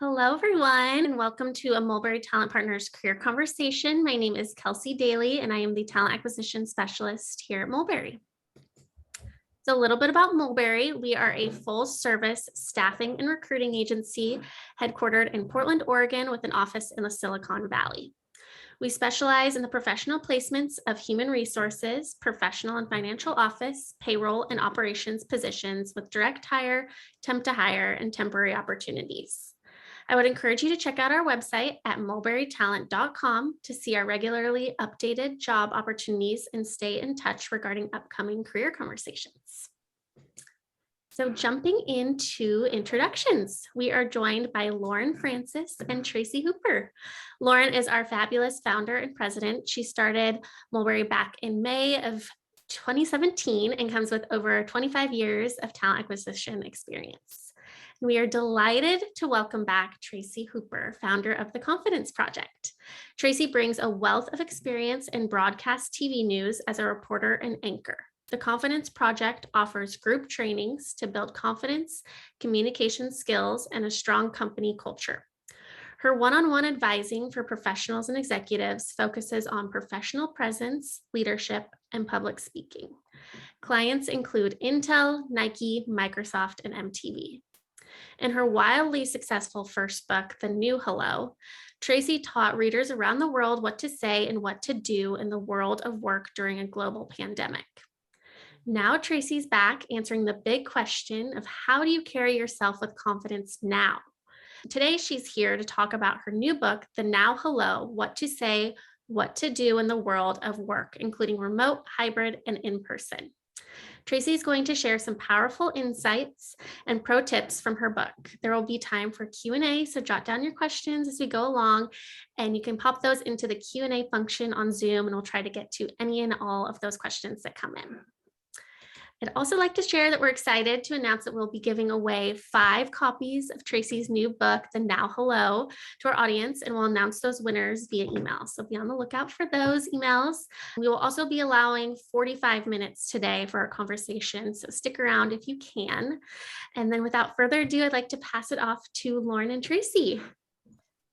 Hello, everyone, and welcome to a Mulberry Talent Partners Career Conversation. My name is Kelsey Daly, and I am the Talent Acquisition Specialist here at Mulberry. So, a little bit about Mulberry. We are a full-service staffing and recruiting agency headquartered in Portland, Oregon, with an office in the Silicon Valley. We specialize in the professional placements of human resources, professional and financial office, payroll, and operations positions with direct hire, temp to hire, and temporary opportunities. I would encourage you to check out our website at mulberrytalent.com to see our regularly updated job opportunities and stay in touch regarding upcoming career conversations. So jumping into introductions, we are joined by Lauren Francis and Tracy Hooper. Lauren is our fabulous founder and president. She started Mulberry back in May of 2017 and comes with over 25 years of talent acquisition experience. We are delighted to welcome back Tracy Hooper, founder of The Confidence Project. Tracy brings a wealth of experience in broadcast TV news as a reporter and anchor. The Confidence Project offers group trainings to build confidence, communication skills, and a strong company culture. Her one-on-one advising for professionals and executives focuses on professional presence, leadership, and public speaking. Clients include Intel, Nike, Microsoft, and MTV. In her wildly successful first book, The New Hello, Tracy taught readers around the world what to say and what to do in the world of work during a global pandemic. Now Tracy's back answering the big question of how do you carry yourself with confidence now? Today, she's here to talk about her new book, The Now Hello, What to Say, What to Do in the World of Work, including remote, hybrid, and in-person. Tracy is going to share some powerful insights and pro tips from her book. There will be time for Q&A, so jot down your questions as we go along, and you can pop those into the Q&A function on Zoom, and we'll try to get to any and all of those questions that come in. I'd also like to share that we're excited to announce that we'll be giving away 5 copies of Tracy's new book, The Now Hello, to our audience, and we'll announce those winners via email. So be on the lookout for those emails. We will also be allowing 45 minutes today for our conversation, so stick around if you can. And then without further ado, I'd like to pass it off to Lauren and Tracy.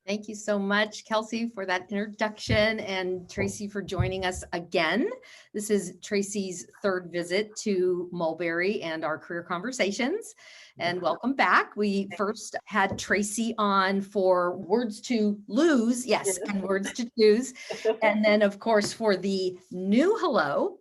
Thank you so much, Kelsey, for that introduction, and Tracy for joining us again. This is Tracy's third visit to Mulberry and our career conversations, and welcome back. We first had Tracy on for Words to Lose, yes, and Words to Choose, and then, of course, for the New Hello,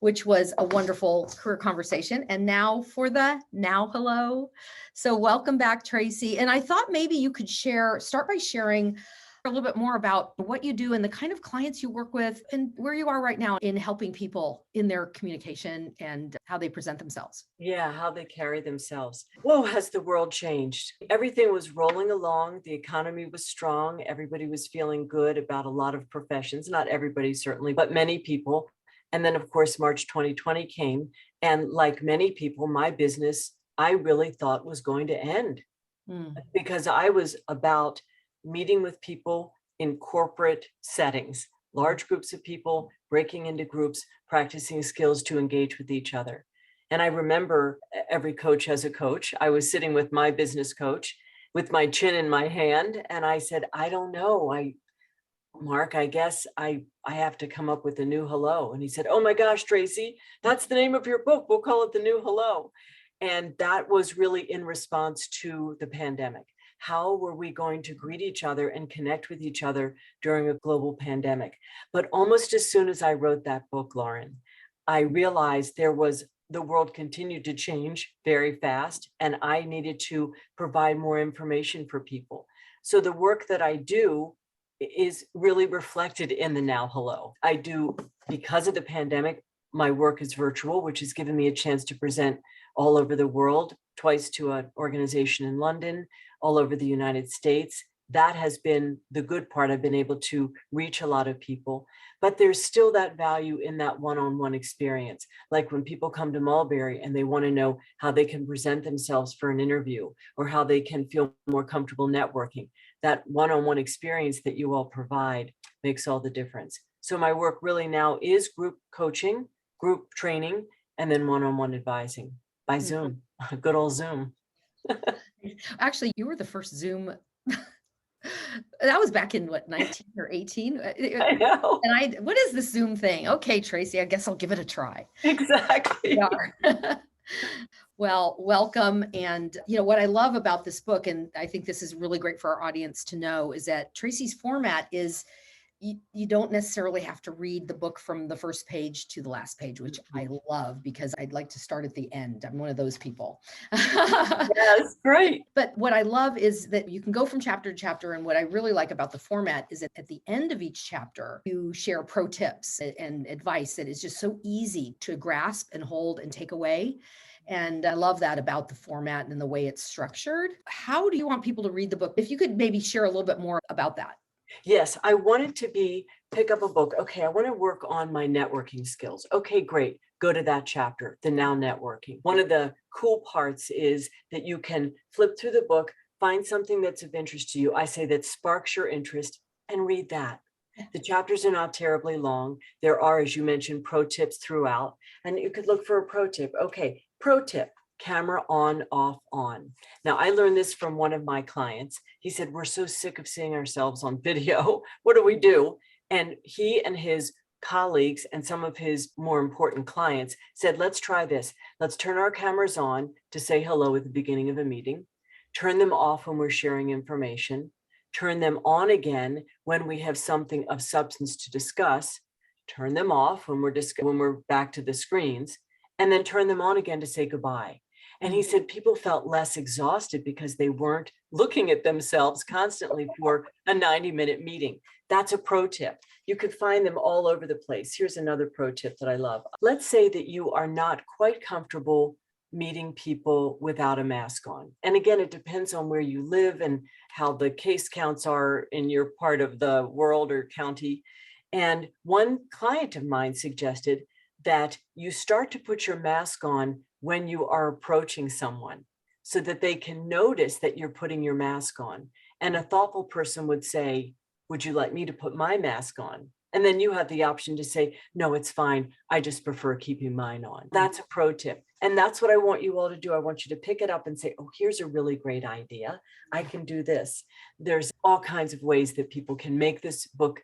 which was a wonderful career conversation. And now for the Now Hello. So welcome back, Tracy. And I thought maybe you could start by sharing a little bit more about what you do and the kind of clients you work with and where you are right now in helping people in their communication and how they present themselves. Yeah, how they carry themselves. Whoa, has the world changed? Everything was rolling along. The economy was strong. Everybody was feeling good about a lot of professions. Not everybody, certainly, but many people. And then, of course, March 2020 came. And like many people, my business, I really thought was going to end because I was about meeting with people in corporate settings, large groups of people, breaking into groups, practicing skills to engage with each other. And I remember every coach has a coach. I was sitting with my business coach with my chin in my hand. And I said, I don't know. Mark, I guess I have to come up with a new hello. And he said, oh my gosh, Tracy, that's the name of your book. We'll call it The New Hello. And that was really in response to the pandemic. How were we going to greet each other and connect with each other during a global pandemic? But almost as soon as I wrote that book, Lauren, I realized the world continued to change very fast, and I needed to provide more information for people. So the work that I do is really reflected in the Now Hello. I do, because of the pandemic, my work is virtual, which has given me a chance to present all over the world, twice to an organization in London, all over the United States. That has been the good part. I've been able to reach a lot of people, but there's still that value in that one-on-one experience. Like when people come to Mulberry and they want to know how they can present themselves for an interview or how they can feel more comfortable networking. That one-on-one experience that you all provide makes all the difference. So my work really now is group coaching, group training, and then one-on-one advising by Zoom, good old Zoom. Actually, you were the first Zoom That was back in what, 19 or 18? I know. And what is the Zoom thing? Okay, Tracy, I guess I'll give it a try. Exactly. Yeah. Well, welcome. And what I love about this book, and I think this is really great for our audience to know, is that Tracy's format is you don't necessarily have to read the book from the first page to the last page, which I love because I'd like to start at the end. I'm one of those people. Yes, great. But what I love is that you can go from chapter to chapter. And what I really like about the format is that at the end of each chapter, you share pro tips and advice that is just so easy to grasp and hold and take away. And I love that about the format and the way it's structured. How do you want people to read the book? If you could maybe share a little bit more about that. Yes, I wanted to pick up a book. Okay, I want to work on my networking skills. Okay, great. Go to that chapter, the now networking. One of the cool parts is that you can flip through the book, find something that's of interest to you. I say that sparks your interest and read that. The chapters are not terribly long. There are, as you mentioned, pro tips throughout, and you could look for a pro tip. Okay, pro tip. Camera on, off, on. Now, I learned this from one of my clients. He said, we're so sick of seeing ourselves on video. What do we do? And he and his colleagues and some of his more important clients said, let's try this. Let's turn our cameras on to say hello at the beginning of a meeting, turn them off when we're sharing information, turn them on again when we have something of substance to discuss, turn them off when we're back to the screens, and then turn them on again to say goodbye. And he said people felt less exhausted because they weren't looking at themselves constantly for a 90-minute meeting. That's a pro tip. You could find them all over the place. Here's another pro tip that I love. Let's say that you are not quite comfortable meeting people without a mask on. And again, it depends on where you live and how the case counts are in your part of the world or county. And one client of mine suggested that you start to put your mask on when you are approaching someone so that they can notice that you're putting your mask on. And a thoughtful person would say, would you like me to put my mask on? And then you have the option to say, no, it's fine. I just prefer keeping mine on. That's a pro tip. And that's what I want you all to do. I want you to pick it up and say, oh, here's a really great idea. I can do this. There's all kinds of ways that people can make this book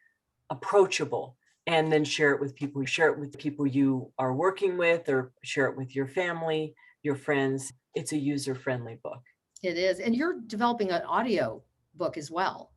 approachable, and then share it with people you are working with, or share it with your family, your friends. It's a user-friendly book. It is. And you're developing an audio book as well.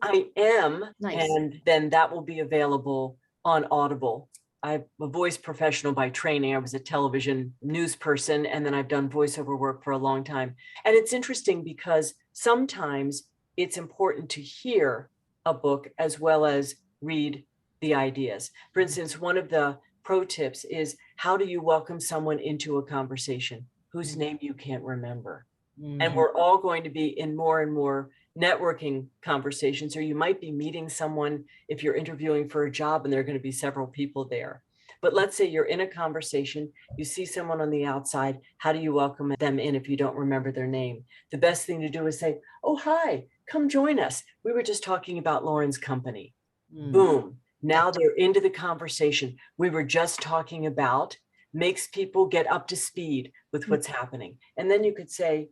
I am. Nice. And then that will be available on Audible. I'm a voice professional by training. I was a television news person, and then I've done voiceover work for a long time. And it's interesting because sometimes it's important to hear a book as well as read the ideas. For instance, one of the pro tips is, how do you welcome someone into a conversation whose name you can't remember? And we're all going to be in more and more networking conversations, or you might be meeting someone if you're interviewing for a job and there are going to be several people there. But let's say you're in a conversation, you see someone on the outside, how do you welcome them in if you don't remember their name? The best thing to do is say, oh, hi, come join us. We were just talking about Lauren's company. Boom. Now they're into the conversation we were just talking about, makes people get up to speed with what's happening. And then you could say,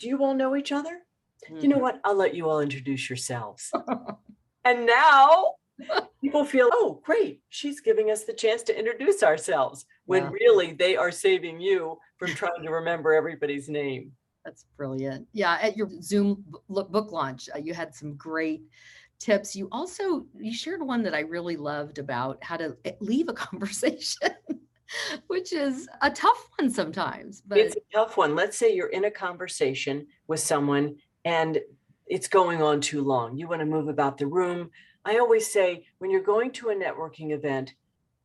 do you all know each other? You know what? I'll let you all introduce yourselves. And now people feel, oh, great. She's giving us the chance to introduce ourselves, when really they are saving you from trying to remember everybody's name. That's brilliant. Yeah. At your Zoom book launch, you had some great tips. You shared one that I really loved about how to leave a conversation, which is a tough one sometimes. But it's a tough one. Let's say you're in a conversation with someone and it's going on too long. You want to move about the room. I always say, when you're going to a networking event,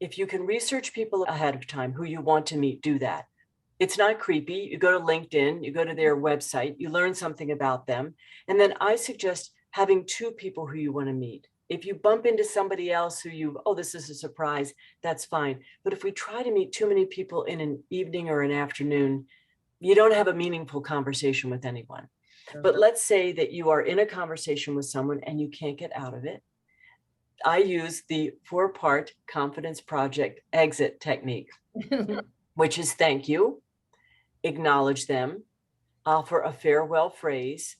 if you can research people ahead of time who you want to meet, do that. It's not creepy. You go to LinkedIn, you go to their website, you learn something about them. And then I suggest having two people who you want to meet. If you bump into somebody else who this is a surprise, that's fine. But if we try to meet too many people in an evening or an afternoon, you don't have a meaningful conversation with anyone. But let's say that you are in a conversation with someone and you can't get out of it. I use the 4-part confidence project exit technique, which is thank you, acknowledge them, offer a farewell phrase,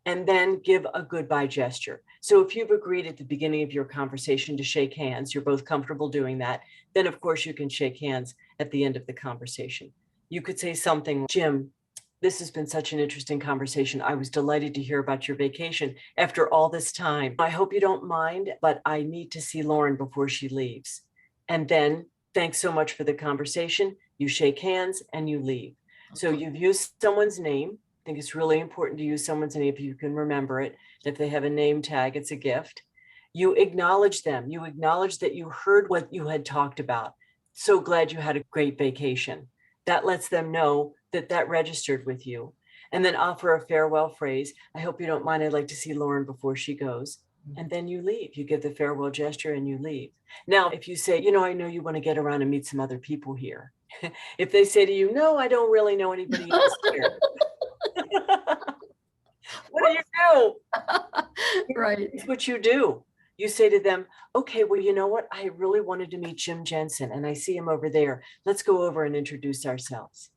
and then give a goodbye gesture. So if you've agreed at the beginning of your conversation to shake hands, you're both comfortable doing that, then of course you can shake hands at the end of the conversation. You could say something, Jim, this has been such an interesting conversation. I was delighted to hear about your vacation after all this time. I hope you don't mind, but I need to see Lauren before she leaves. And then, thanks so much for the conversation. You shake hands and you leave. So you've used someone's name. I think it's really important to use someone's name if you can remember it. If they have a name tag, it's a gift. You acknowledge them. You acknowledge that you heard what you had talked about. So glad you had a great vacation. That lets them know that that registered with you. And then offer a farewell phrase. I hope you don't mind. I'd like to see Lauren before she goes. And then you leave. You give the farewell gesture and you leave. Now, if you say, I know you want to get around and meet some other people here. If they say to you, no, I don't really know anybody else here. What do you do? Right. It's what you do. You say to them, okay, well, you know what? I really wanted to meet Jim Jensen and I see him over there. Let's go over and introduce ourselves.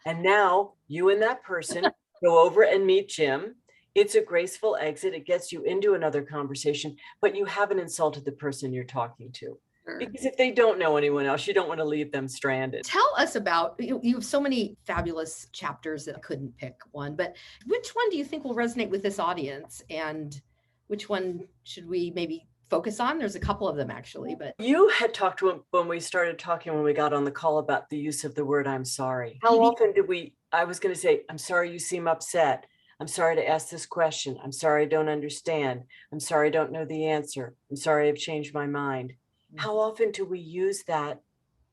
And now you and that person go over and meet Jim. It's a graceful exit. It gets you into another conversation, but you haven't insulted the person you're talking to. Sure. Because if they don't know anyone else, you don't want to leave them stranded. Tell us about, you have so many fabulous chapters that I couldn't pick one, but which one do you think will resonate with this audience? And which one should we maybe focus on? There's a couple of them actually, but. You had talked to him when we started talking, when we got on the call, about the use of the word, I'm sorry. How often did I was going to say, I'm sorry you seem upset. I'm sorry to ask this question. I'm sorry I don't understand. I'm sorry I don't know the answer. I'm sorry I've changed my mind. How often do we use that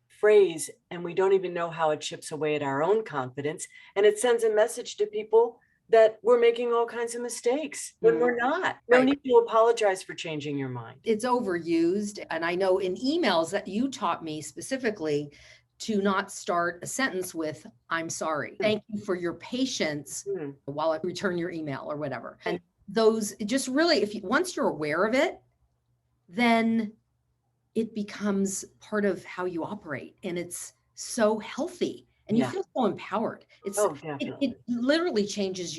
phrase and we don't even know how it chips away at our own confidence, and it sends a message to people that we're making all kinds of mistakes when we're not. No Right. need to apologize for changing your mind. It's overused. And I know in emails that you taught me specifically to not start a sentence with, I'm sorry. Thank you for your patience while I return your email or whatever. And those just really, once you're aware of it, then it becomes part of how you operate, and it's so healthy and you feel so empowered. It literally changes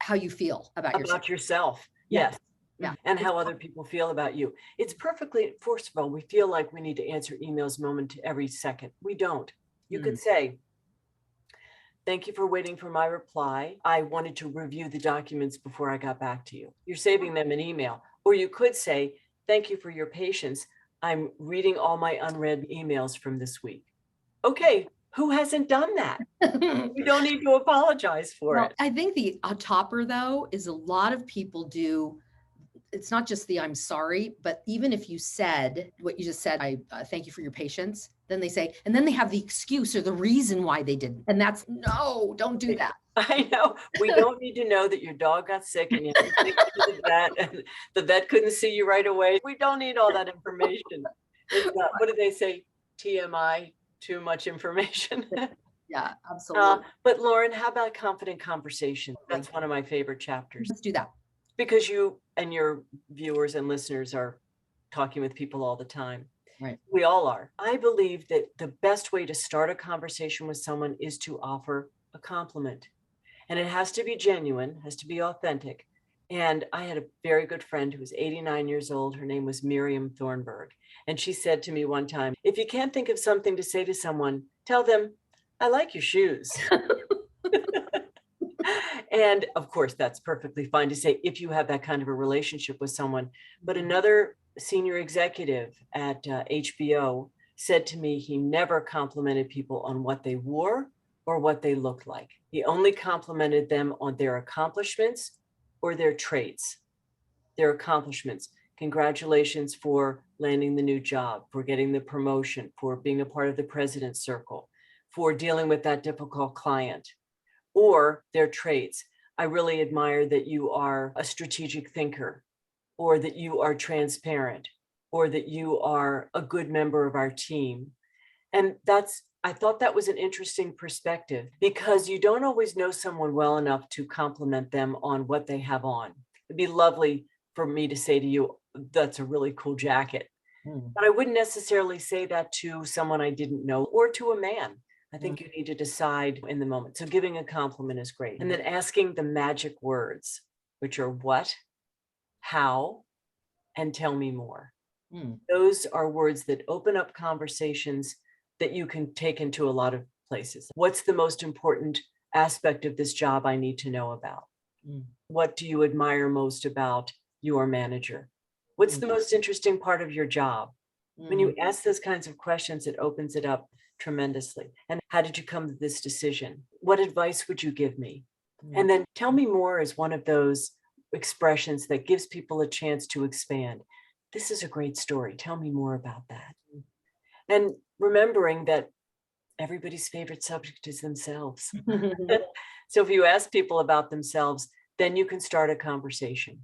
how you feel about yourself. Yes. Yeah. And how other people feel about you. It's perfectly, first of all, we feel like we need to answer emails every second. We don't. You could say, thank you for waiting for my reply. I wanted to review the documents before I got back to you. You're saving them an email. Or you could say, thank you for your patience. I'm reading all my unread emails from this week. Okay, who hasn't done that? You don't need to apologize for it. I think the topper, though, is a lot of people do. It's not just the I'm sorry, but even if you said what you just said, I thank you for your patience, then they say, and then they have the excuse or the reason why they didn't. And that's, no, don't do that. I know. We don't need to know that your dog got sick and you had to take it to the vet and the vet couldn't see you right away. We don't need all that information. What do they say? TMI, too much information. Yeah, absolutely. But Lauren, how about confident conversation? That's one of my favorite chapters. Let's do that. Because you and your viewers and listeners are talking with people all the time. Right. We all are. I believe that the best way to start a conversation with someone is to offer a compliment. And it has to be genuine, has to be authentic. And I had a very good friend who was 89 years old. Her name was Miriam Thornburg. And she said to me one time, if you can't think of something to say to someone, tell them, I like your shoes. And of course, that's perfectly fine to say if you have that kind of a relationship with someone. But another senior executive at HBO said to me, he never complimented people on what they wore or what they looked like. He only complimented them on their accomplishments or their traits, their accomplishments. Congratulations for landing the new job, for getting the promotion, for being a part of the president's circle, for dealing with that difficult client, or their traits. I really admire that you are a strategic thinker, or that you are transparent, or that you are a good member of our team. And I thought that was an interesting perspective, because you don't always know someone well enough to compliment them on what they have on. It'd be lovely for me to say to you, that's a really cool jacket. But I wouldn't necessarily say that to someone I didn't know, or to a man. I think you need to decide in the moment. So giving a compliment is great. And then asking the magic words, which are what, how, and tell me more. Mm. Those are words that open up conversations that you can take into a lot of places. What's the most important aspect of this job I need to know about? Mm. What do you admire most about your manager? What's the most interesting part of your job? When you ask those kinds of questions, it opens it up tremendously. And how did you come to this decision? What advice would you give me? And then tell me more is one of those expressions that gives people a chance to expand. This is a great story. Tell me more about that. And remembering that everybody's favorite subject is themselves. So if you ask people about themselves, then you can start a conversation.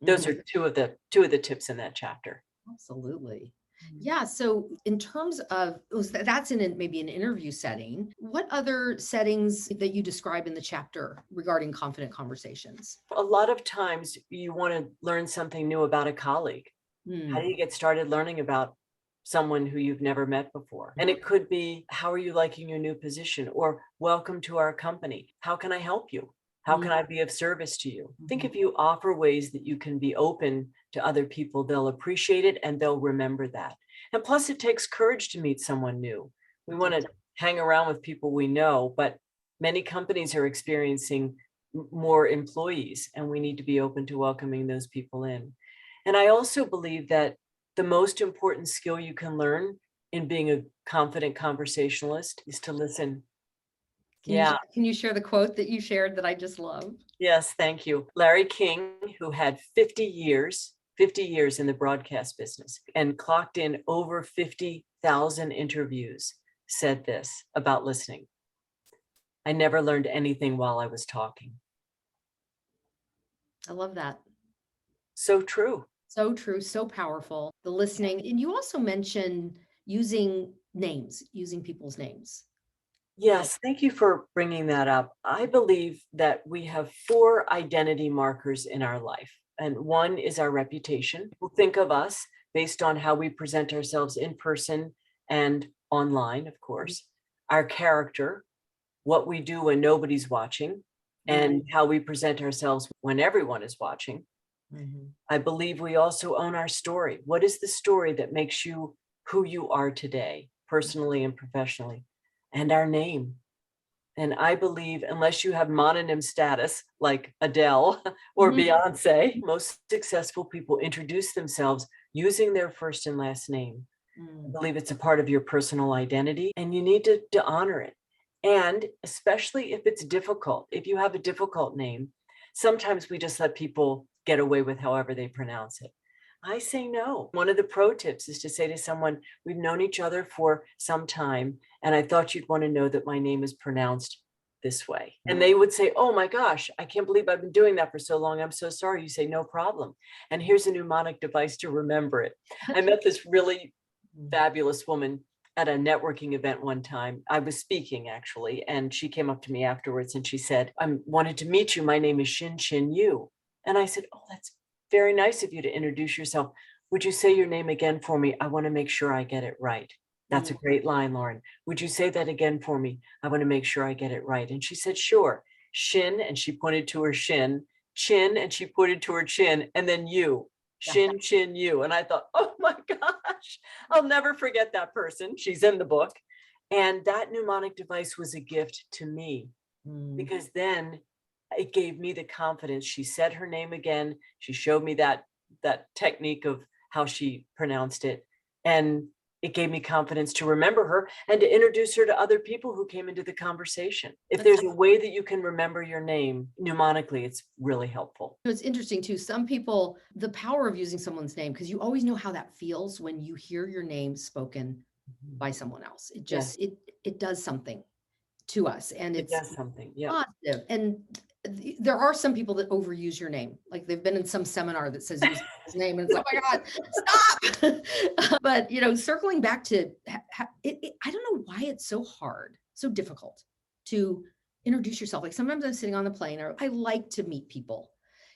Those are two of the tips in that chapter. Absolutely. Yeah. So in terms of that's in maybe an interview setting, what other settings that you describe in the chapter regarding confident conversations? A lot of times you want to learn something new about a colleague. How do you get started learning about someone who you've never met before? And it could be, how are you liking your new position? Or welcome to our company. How can I help you? How can I be of service to you? I think if you offer ways that you can be open to other people, they'll appreciate it and they'll remember that. And plus, it takes courage to meet someone new. We want to hang around with people we know, but many companies are experiencing more employees, and we need to be open to welcoming those people in. And I also believe that the most important skill you can learn in being a confident conversationalist is to listen. Can you share the quote that you shared that I just love? Yes, thank you. Larry King, who had 50 years in the broadcast business and clocked in over 50,000 interviews, said this about listening. I never learned anything while I was talking. I love that. So true. So true, so powerful. The listening. And you also mentioned using names, using people's names. Yes, thank you for bringing that up. I believe that we have 4 identity markers in our life, and one is our reputation. People think of us based on how we present ourselves in person and online, of course. Our character, what we do when nobody's watching, and how we present ourselves when everyone is watching. I believe we also own our story. What is the story that makes you who you are today, personally and professionally? And our name. And I believe unless you have mononym status like Adele or Beyonce, most successful people introduce themselves using their first and last name. I believe it's a part of your personal identity, and you need to honor it. And especially if it's difficult, if you have a difficult name, sometimes we just let people get away with however they pronounce it. I say no. One of the pro tips is to say to someone, we've known each other for some time, and I thought you'd want to know that my name is pronounced this way. And they would say, oh my gosh, I can't believe I've been doing that for so long. I'm so sorry. You say, no problem. And here's a mnemonic device to remember it. I met this really fabulous woman at a networking event one time. I was speaking actually, and she came up to me afterwards and she said, I wanted to meet you. My name is Shin Shin Yu. And I said, oh, that's very nice of you to introduce yourself. Would you say your name again for me? I want to make sure I get it right. That's a great line, Lauren. Would you say that again for me? I want to make sure I get it right. And she said, sure. Shin, and she pointed to her shin. Chin, and she pointed to her chin. And then you. Shin, Chin, you. And I thought, oh my gosh, I'll never forget that person. She's in the book. And that mnemonic device was a gift to me because then it gave me the confidence. She said her name again. She showed me that technique of how she pronounced it. And it gave me confidence to remember her and to introduce her to other people who came into the conversation. If there's a way that you can remember your name mnemonically, it's really helpful. It's interesting too. Some people, the power of using someone's name, because you always know how that feels when you hear your name spoken by someone else. It just, it does something to us, and it does something. Yeah. Positive. And there are some people that overuse your name. Like they've been in some seminar that says use his name, and it's like, oh my God, stop. But circling back to I don't know why it's so hard, so difficult to introduce yourself. Like sometimes I'm sitting on the plane, or I like to meet people,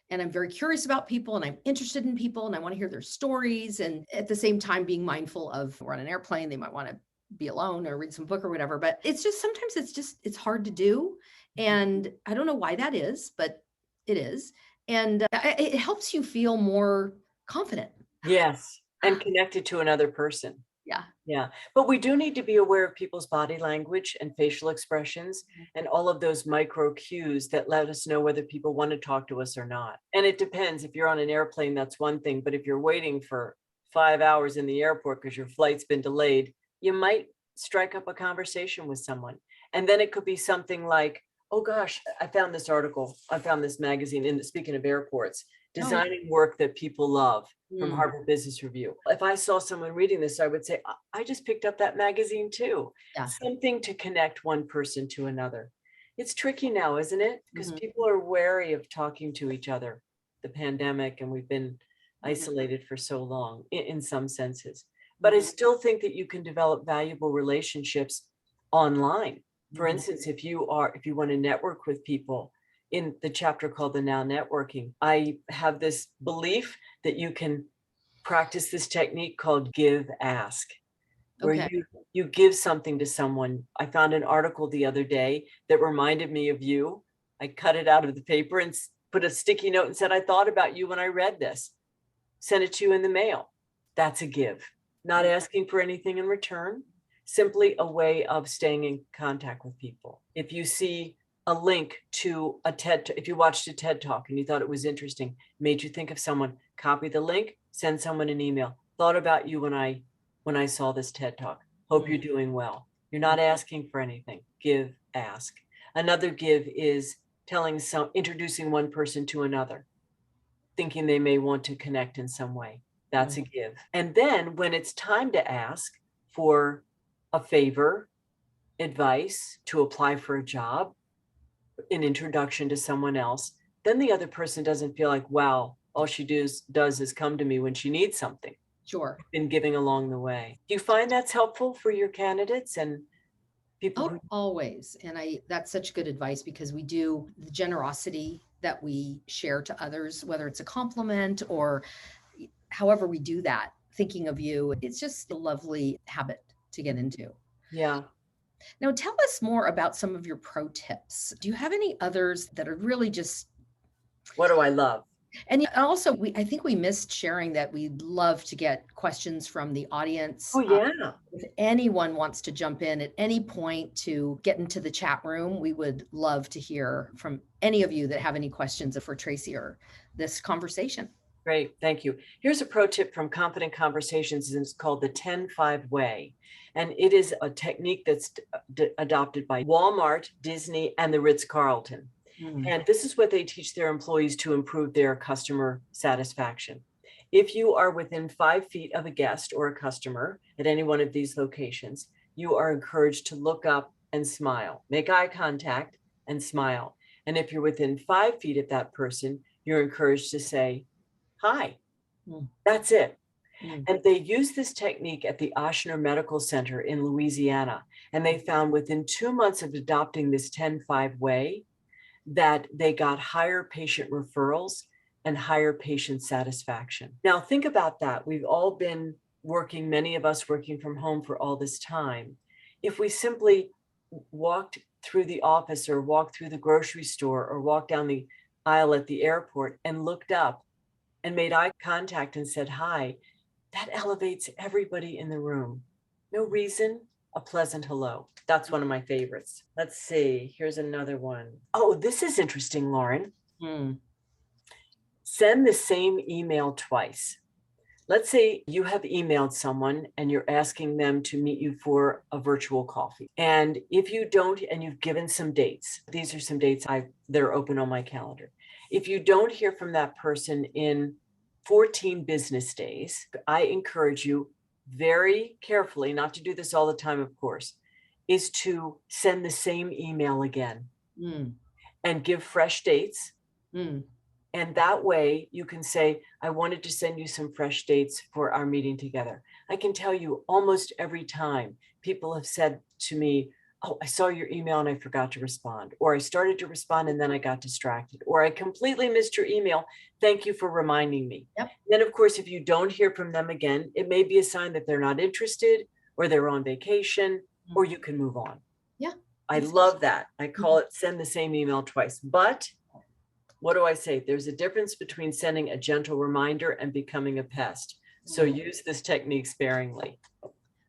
and I'm very curious about people, and I'm interested in people, and I want to hear their stories. And at the same time, being mindful of, we're on an airplane, they might want to be alone or read some book or whatever. But it's just, sometimes it's hard to do. And I don't know why that is, but it is. And it helps you feel more confident. Yes. And connected to another person. Yeah. Yeah. But we do need to be aware of people's body language and facial expressions and all of those micro cues that let us know whether people want to talk to us or not. And it depends. If you're on an airplane, that's one thing. But if you're waiting for 5 hours in the airport because your flight's been delayed, you might strike up a conversation with someone. And then it could be something like, oh gosh, I found this article. I found this magazine speaking of airports, designing work that people love from Harvard Business Review. If I saw someone reading this, I would say, I just picked up that magazine too. Yeah. Something to connect one person to another. It's tricky now, isn't it? Because people are wary of talking to each other, the pandemic, and we've been isolated for so long in some senses. But I still think that you can develop valuable relationships online. For instance, if you want to network with people, in the chapter called the Now Networking, I have this belief that you can practice this technique called give, ask, where you give something to someone. I found an article the other day that reminded me of you. I cut it out of the paper and put a sticky note and said, I thought about you when I read this. Send it to you in the mail. That's a give. Not asking for anything in return, simply a way of staying in contact with people. If you see a link to a if you watched a TED Talk and you thought it was interesting, made you think of someone, copy the link, send someone an email. Thought about you when I saw this TED Talk. Hope you're doing well. You're not asking for anything. Give, ask. Another give is introducing one person to another, thinking they may want to connect in some way. That's a give. And then when it's time to ask for a favor, advice, to apply for a job, an introduction to someone else, then the other person doesn't feel like, wow, all she does is come to me when she needs something. Sure. Been giving along the way. Do you find that's helpful for your candidates and people? Always. And that's such good advice, because we do the generosity that we share to others, whether it's a compliment or however we do that, thinking of you. It's just a lovely habit to get into. Yeah. Now, tell us more about some of your pro tips. Do you have any others that are really just... What do I love? And also, I think we missed sharing that we'd love to get questions from the audience. Oh, yeah. If anyone wants to jump in at any point to get into the chat room, we would love to hear from any of you that have any questions for Tracy or this conversation. Great, thank you. Here's a pro tip from Confident Conversations, and it's called the 10-5 way. And it is a technique that's adopted by Walmart, Disney, and the Ritz-Carlton. And this is what they teach their employees to improve their customer satisfaction. If you are within 5 feet of a guest or a customer at any one of these locations, you are encouraged to look up and smile, make eye contact and smile. And if you're within 5 feet of that person, you're encouraged to say, hi. That's it. And they use this technique at the Ochsner Medical Center in Louisiana. And they found within 2 months of adopting this 10-5 way that they got higher patient referrals and higher patient satisfaction. Now, think about that. We've all been working, many of us working from home for all this time. If we simply walked through the office or walked through the grocery store or walked down the aisle at the airport and looked up and made eye contact and said hi, that elevates everybody in the room. No reason, a pleasant hello. That's one of my favorites. Let's see, here's another one. Oh, this is interesting, Lauren. Send the same email twice. Let's say you have emailed someone and you're asking them to meet you for a virtual coffee. And if you don't, and you've given some dates, these are some dates that are open on my calendar. If you don't hear from that person in 14 business days, I encourage you very carefully, not to do this all the time, of course, is to send the same email again and give fresh dates. And that way you can say, I wanted to send you some fresh dates for our meeting together. I can tell you almost every time people have said to me, oh, I saw your email and I forgot to respond, or I started to respond and then I got distracted, or I completely missed your email. Thank you for reminding me. Then, of course, if you don't hear from them again, it may be a sign that they're not interested or they're on vacation, or you can move on. Yeah. I love that. I call it send the same email twice. But what do I say? There's a difference between sending a gentle reminder and becoming a pest. So use this technique sparingly.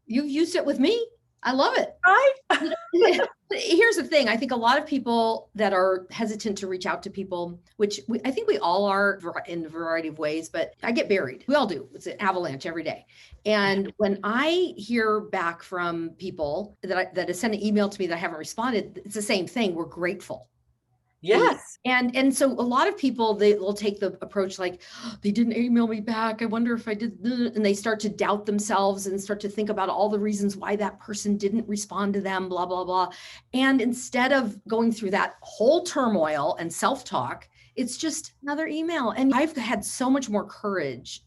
You've used it with me. I love it. Right? Here's the thing. I think a lot of people that are hesitant to reach out to people, which I think we all are in a variety of ways, but I get buried. We all do. It's an avalanche every day. And when I hear back from people that have sent an email to me that I haven't responded, it's the same thing. We're grateful. Yes. And so a lot of people, they will take the approach like, oh, they didn't email me back. I wonder if I did. And they start to doubt themselves and start to think about all the reasons why that person didn't respond to them, blah, blah, blah. And instead of going through that whole turmoil and self-talk, it's just another email. And I've had so much more courage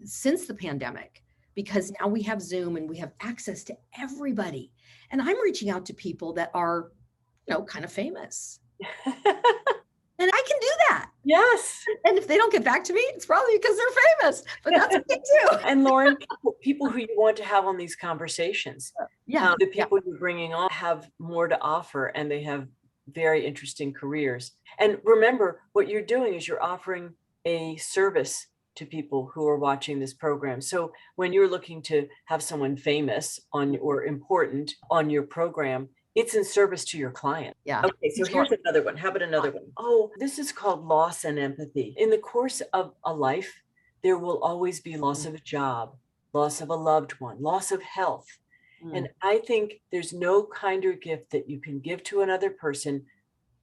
since the pandemic, because now we have Zoom and we have access to everybody. And I'm reaching out to people that are, kind of famous. And I can do that. Yes. And if they don't get back to me, it's probably because they're famous, but that's okay too. And Lauren, people who you want to have on these conversations, the people you're bringing on have more to offer, and they have very interesting careers. And remember, what you're doing is you're offering a service to people who are watching this program. So when you're looking to have someone famous or important on your program, it's in service to your client. Yeah. Okay, so here's another one. How about another one? Oh, this is called loss and empathy. In the course of a life, there will always be loss of a job, loss of a loved one, loss of health. And I think there's no kinder gift that you can give to another person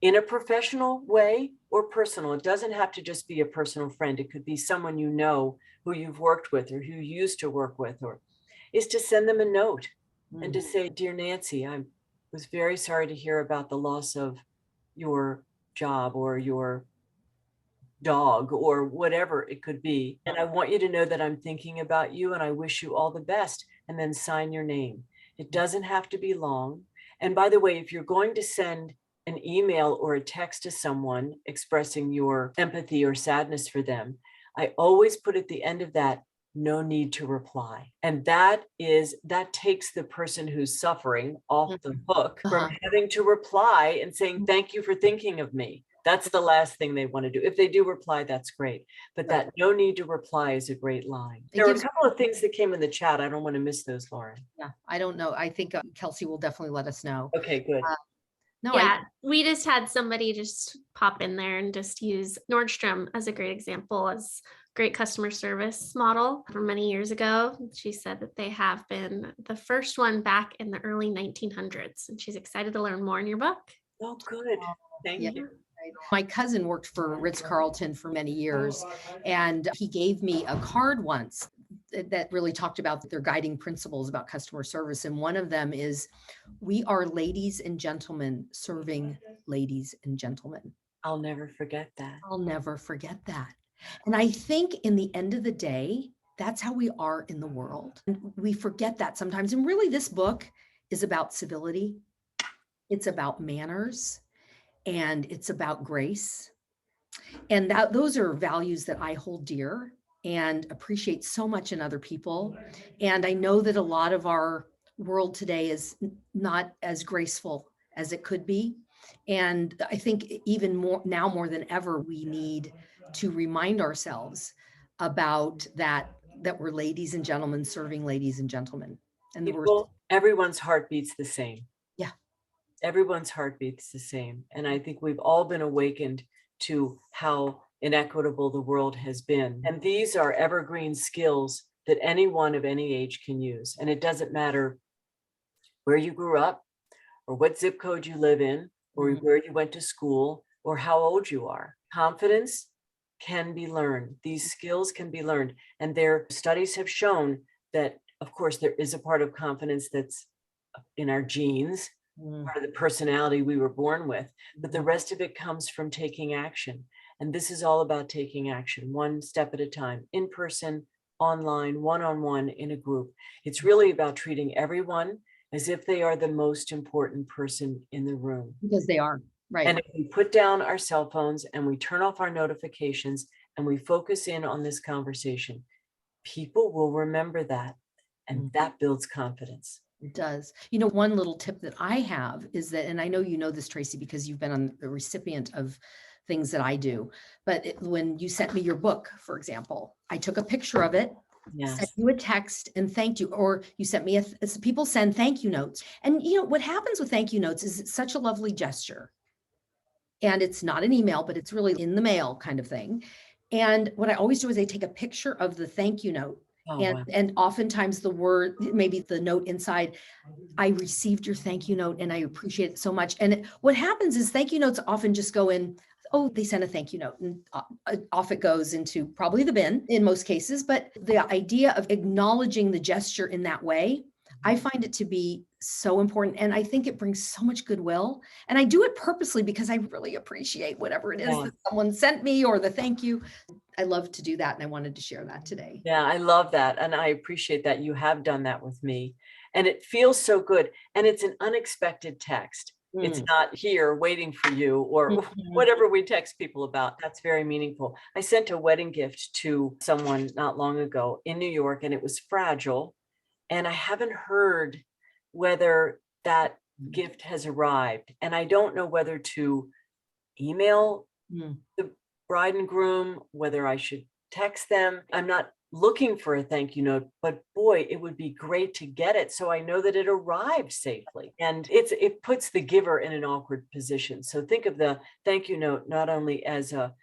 in a professional way or personal. It doesn't have to just be a personal friend. It could be someone you know who you've worked with or who you used to work with, or is to send them a note and to say, "Dear Nancy, I was very sorry to hear about the loss of your job or your dog or whatever it could be. And I want you to know that I'm thinking about you and I wish you all the best." And then sign your name. It doesn't have to be long. And by the way, if you're going to send an email or a text to someone expressing your empathy or sadness for them, I always put at the end of that, "No need to reply." And that takes the person who's suffering off the hook from having to reply and saying, "Thank you for thinking of me." That's the last thing they want to do. If they do reply, that's great. But that "no need to reply" is a great line. There are a couple of things that came in the chat. I don't want to miss those, Lauren. Yeah, I don't know. I think Kelsey will definitely let us know. Okay, good. We just had somebody just pop in there and just use Nordstrom as a great example, as great customer service model from many years ago. She said that they have been the first one back in the early 1900s, and she's excited to learn more in your book. Oh, good. Thank you. My cousin worked for Ritz-Carlton for many years, and he gave me a card once that really talked about their guiding principles about customer service. And one of them is, "We are ladies and gentlemen serving ladies and gentlemen." I'll never forget that. I'll never forget that. And I think in the end of the day, that's how we are in the world. And we forget that sometimes. And really, this book is about civility. It's about manners. And it's about grace. And those are values that I hold dear and appreciate so much in other people. And I know that a lot of our world today is not as graceful as it could be. And I think even more than ever, we need to remind ourselves about that we're ladies and gentlemen serving ladies and gentlemen. And everyone's heart beats the same. Yeah. Everyone's heart beats the same. And I think we've all been awakened to how inequitable the world has been. And these are evergreen skills that anyone of any age can use. And it doesn't matter where you grew up or what zip code you live in or where you went to school or how old you are. Confidence can be learned. These skills can be learned. And their studies have shown that, of course, there is a part of confidence that's in our genes, part of the personality we were born with, but the rest of it comes from taking action. And this is all about taking action, one step at a time, in person, online, one-on-one, in a group. It's really about treating everyone as if they are the most important person in the room. Because they are, right. And if we put down our cell phones and we turn off our notifications and we focus in on this conversation, people will remember that. And that builds confidence. It does. You know, one little tip that I have is that, and I know you know this, Tracy, because you've been on the recipient of things that I do, but when you sent me your book, for example, I took a picture of it, sent Yes. you a text and thanked you, or you sent me people send thank you notes. And you know, what happens with thank you notes is it's such a lovely gesture. And it's not an email, but it's really in the mail kind of thing. And what I always do is I take a picture of the thank you note. Oh, wow. And oftentimes the word, maybe the note inside, I received your thank you note and I appreciate it so much. And what happens is thank you notes often just go in, oh, they sent a thank you note, and off it goes into probably the bin in most cases. But the idea of acknowledging the gesture in that way, I find it to be so important. And I think it brings so much goodwill. And I do it purposely because I really appreciate whatever it is that someone sent me or the thank you. I love to do that. And I wanted to share that today. Yeah, I love that. And I appreciate that you have done that with me. And it feels so good. And it's an unexpected text. It's not here waiting for you or whatever we text people about. That's very meaningful. I sent a wedding gift to someone not long ago in New York, and it was fragile. And I haven't heard whether that gift has arrived. And I don't know whether to email the bride and groom, whether I should text them. I'm not looking for a thank you note, but boy, it would be great to get it so I know that it arrived safely. And it puts the giver in an awkward position. So think of the thank you note not only as a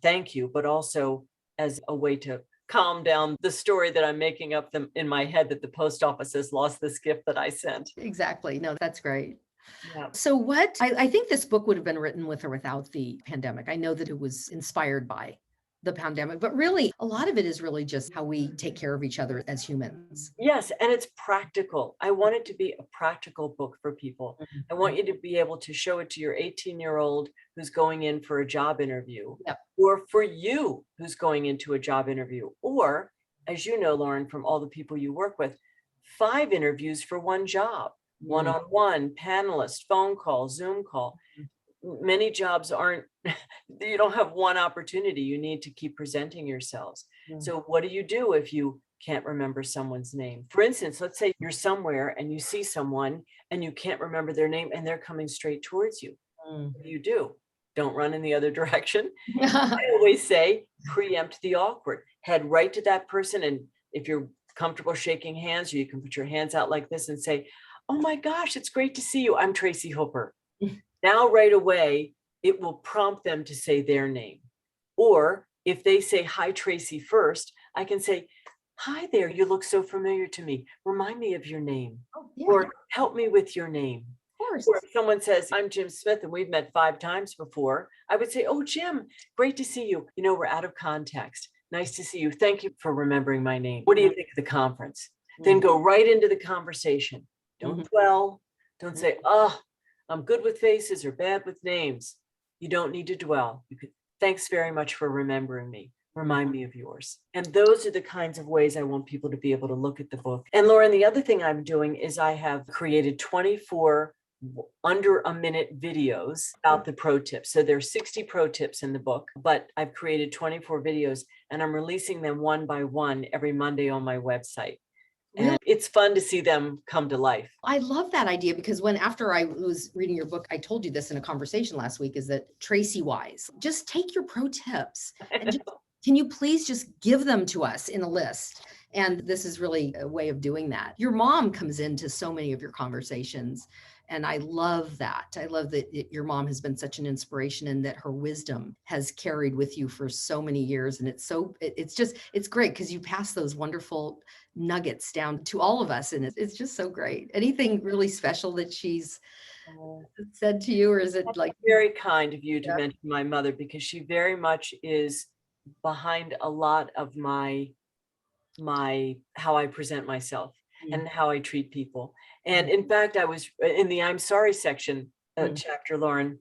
thank you, but also as a way to calm down the story that I'm making up in my head that the post office has lost this gift that I sent. Exactly. No, that's great. Yeah. So I think this book would have been written with or without the pandemic. I know that it was inspired by the pandemic, but really a lot of it is really just how we take care of each other as humans. Yes, and it's practical. I want it to be a practical book for people. I want you to be able to show it to your 18-year-old who's going in for a job interview, or for you who's going into a job interview, or, as you know, Lauren, from all the people you work with, 5 interviews for one job, one-on-one, panelist, phone call, Zoom call. Many jobs aren't, you don't have one opportunity. You need to keep presenting yourselves. So what do you do if you can't remember someone's name? For instance, let's say you're somewhere and you see someone and you can't remember their name and they're coming straight towards you. What do? Don't run in the other direction. I always say preempt the awkward. Head right to that person. And if you're comfortable shaking hands, you can put your hands out like this and say, oh my gosh, it's great to see you. I'm Tracy Hooper. Now, right away, it will prompt them to say their name. Or if they say, hi, Tracy, first, I can say, hi there, you look so familiar to me. Remind me of your name. Or help me with your name. Of course. Or if someone says, I'm Jim Smith and we've met 5 times before, I would say, oh, Jim, great to see you. You know, we're out of context. Nice to see you. Thank you for remembering my name. What do you think of the conference? Then go right into the conversation. Don't dwell. Don't say, oh, I'm good with faces or bad with names. You don't need to dwell. You could, thanks very much for remembering me. Remind me of yours. And those are the kinds of ways I want people to be able to look at the book. And Lauren, the other thing I'm doing is I have created 24 under a minute videos about the pro tips. So there's 60 pro tips in the book, but I've created 24 videos and I'm releasing them one by one every Monday on my website. And it's fun to see them come to life. I love that idea because after I was reading your book, I told you this in a conversation last week, is that Tracy wise, just take your pro tips and can you please just give them to us in a list? And this is really a way of doing that. Your mom comes into so many of your conversations. And I love that. I love that your mom has been such an inspiration and that her wisdom has carried with you for so many years. And it's great because you pass those wonderful nuggets down to all of us. And it's just so great. Anything really special that she's said to you, or is it like very kind of you to mention my mother, because she very much is behind a lot of my how I present myself and how I treat people. And in fact, I was in the I'm sorry section chapter, Lauren,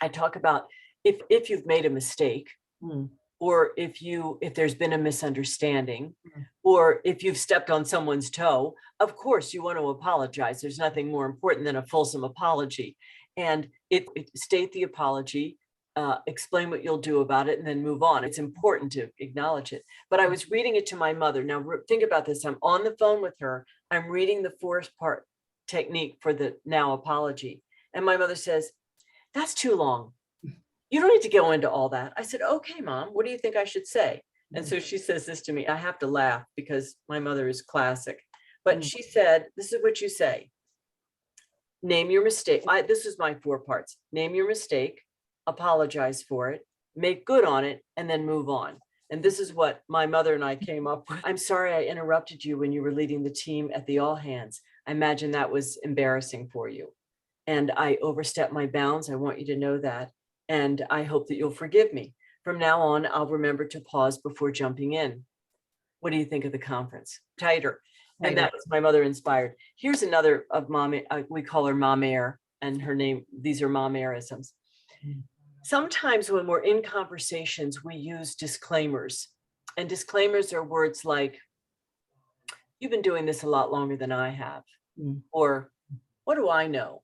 I talk about if you've made a mistake, or if there's been a misunderstanding, or if you've stepped on someone's toe, of course you want to apologize. There's nothing more important than a fulsome apology. And state the apology, explain what you'll do about it, and then move on. It's important to acknowledge it. But I was reading it to my mother. Now think about this. I'm on the phone with her. I'm reading the 4-part technique for the now apology. And my mother says, "That's too long. You don't need to go into all that." I said, "Okay, Mom, what do you think I should say?" And so she says this to me. I have to laugh because my mother is classic. But she said, "This is what you say. Name your mistake." This is my 4 parts. Name your mistake, apologize for it, make good on it, and then move on. And this is what my mother and I came up with. "I'm sorry I interrupted you when you were leading the team at the all hands. I imagine that was embarrassing for you. And I overstepped my bounds. I want you to know that. And I hope that you'll forgive me. From now on, I'll remember to pause before jumping in. What do you think of the conference?" Tighter. And that was my mother inspired. Here's another of Mom. We call her Mom Air, and her name, these are Mom Airisms. Sometimes when we're in conversations, we use disclaimers. And disclaimers are words like, "You've been doing this a lot longer than I have." Or, "What do I know?"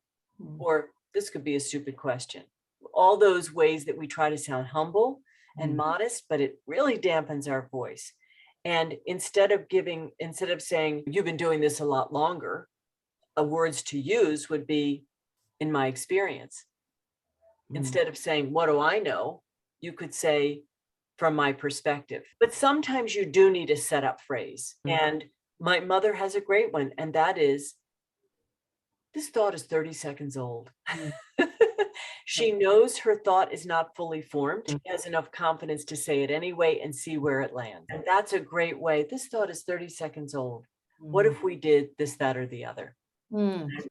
Or, "This could be a stupid question." All those ways that we try to sound humble and modest, but it really dampens our voice. And instead of saying, "You've been doing this a lot longer," words to use would be, "In my experience." Instead of saying, "What do I know?" you could say, "From my perspective." But sometimes you do need a setup phrase. And my mother has a great one, and that is, "This thought is 30 seconds old." She knows her thought is not fully formed. She has enough confidence to say it anyway and see where it lands. And that's a great way. "This thought is 30 seconds old. What if we did this, that, or the other?"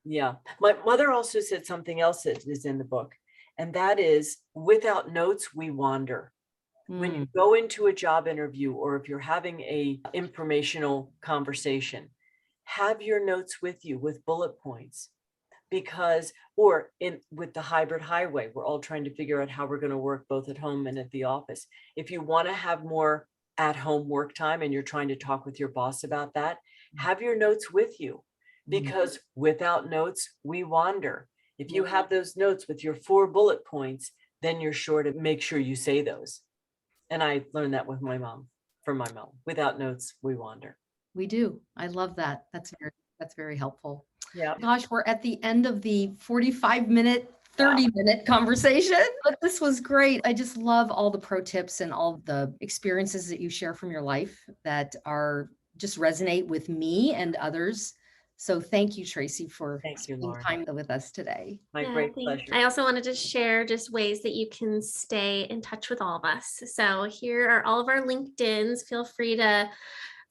Yeah. My mother also said something else that is in the book, and that is, "Without notes, we wander." When you go into a job interview, or if you're having a informational conversation, have your notes with you with bullet points. Because, with the hybrid highway, we're all trying to figure out how we're going to work both at home and at the office. If you want to have more at home work time and you're trying to talk with your boss about that, have your notes with you, because without notes, we wander. If you have those notes with your 4 bullet points, then you're sure to make sure you say those. And I learned that with my mom, from my mom. Without notes, we wander. We do. I love that. That's very helpful. Yeah. Gosh, we're at the end of the 45-minute, 30-minute conversation, but this was great. I just love all the pro tips and all the experiences that you share from your life that are just resonate with me and others. So thank you, Tracy, for spending time with us today. My great pleasure. I also wanted to share just ways that you can stay in touch with all of us. So here are all of our LinkedIns. Feel free to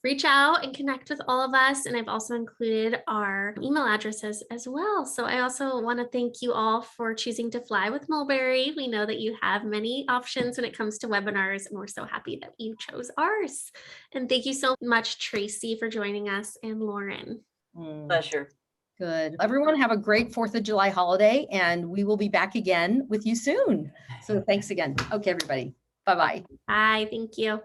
reach out and connect with all of us. And I've also included our email addresses as well. So I also want to thank you all for choosing to fly with Mulberry. We know that you have many options when it comes to webinars, and we're so happy that you chose ours. And thank you so much, Tracy, for joining us, and Lauren. Pleasure. Good. Everyone have a great 4th of July holiday, and we will be back again with you soon. So thanks again. Okay, everybody. Bye-bye. Bye. Thank you.